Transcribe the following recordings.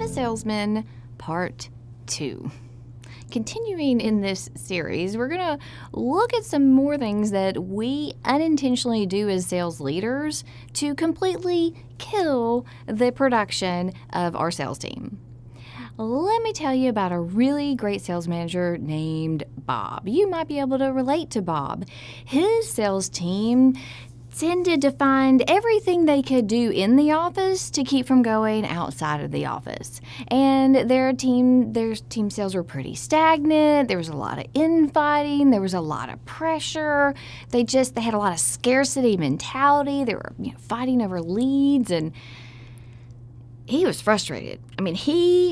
a Salesman, Part 2. Continuing in this series, we're going to look at some more things that we unintentionally do as sales leaders to completely kill the production of our sales team. Let me tell you about a really great sales manager named Bob. You might be able to relate to Bob. His sales team tended to find everything they could do in the office to keep from going outside of the office. And their team sales were pretty stagnant. There was a lot of infighting. There was a lot of pressure. They had a lot of scarcity mentality. They were fighting over leads, and he was frustrated. I mean,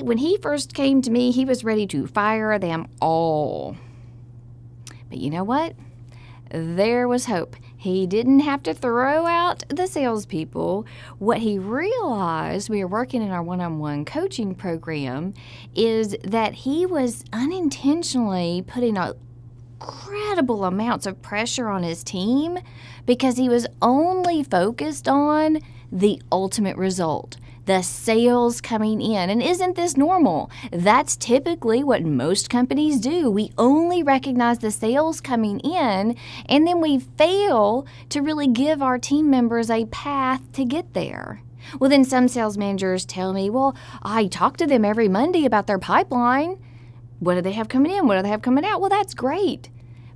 when he first came to me, he was ready to fire them all. But you know what? There was hope. He didn't have to throw out the salespeople. What he realized, we were working in our one-on-one coaching program, is that he was unintentionally putting incredible amounts of pressure on his team because he was only focused on the ultimate result, the sales coming in. And isn't this normal? That's typically what most companies do. We only recognize the sales coming in, and then we fail to really give our team members a path to get there. Well, then some sales managers tell me, well, I talk to them every Monday about their pipeline. What do they have coming in? What do they have coming out? Well, that's great.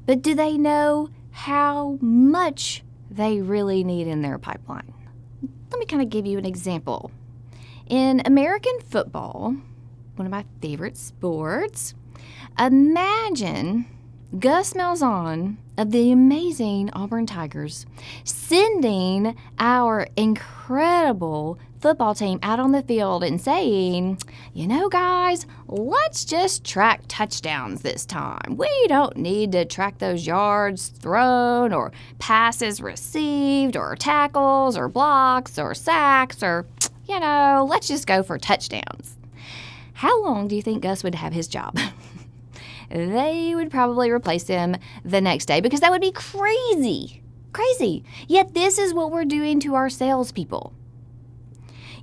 But do they know how much they really need in their pipeline? Let me kind of give you an example. In American football, one of my favorite sports, imagine Gus Malzahn of the amazing Auburn Tigers sending our incredible football team out on the field and saying, guys, let's just track touchdowns this time. We don't need to track those yards thrown or passes received or tackles or blocks or sacks or let's just go for touchdowns. How long do you think Gus would have his job? They would probably replace him the next day because that would be crazy. Crazy. Yet this is what we're doing to our salespeople.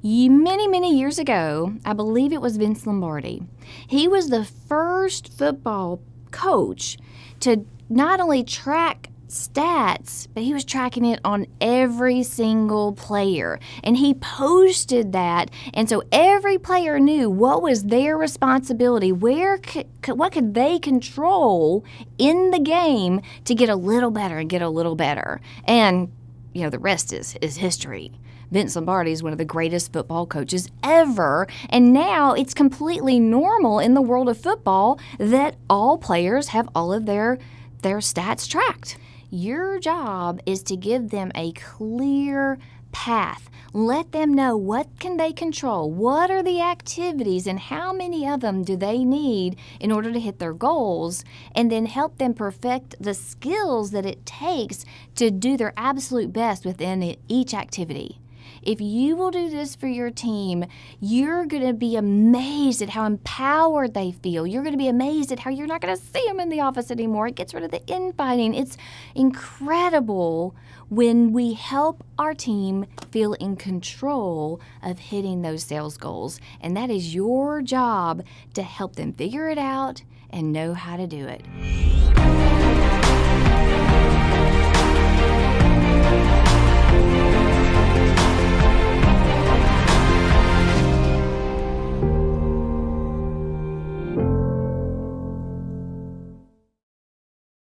Many, many years ago, I believe it was Vince Lombardi. He was the first football coach to not only track stats, but he was tracking it on every single player, and he posted that, and so every player knew what was their responsibility, what could they control in the game to get a little better and get a little better. And the rest is history. Vince Lombardi is one of the greatest football coaches ever, and now it's completely normal in the world of football that all players have all of their stats tracked. Your job is to give them a clear path. Let them know what can they control, what are the activities, and how many of them do they need in order to hit their goals, and then help them perfect the skills that it takes to do their absolute best within each activity. If you will do this for your team, you're going to be amazed at how empowered they feel. You're going to be amazed at how you're not going to see them in the office anymore. It gets rid of the infighting. It's incredible when we help our team feel in control of hitting those sales goals. And that is your job to help them figure it out and know how to do it.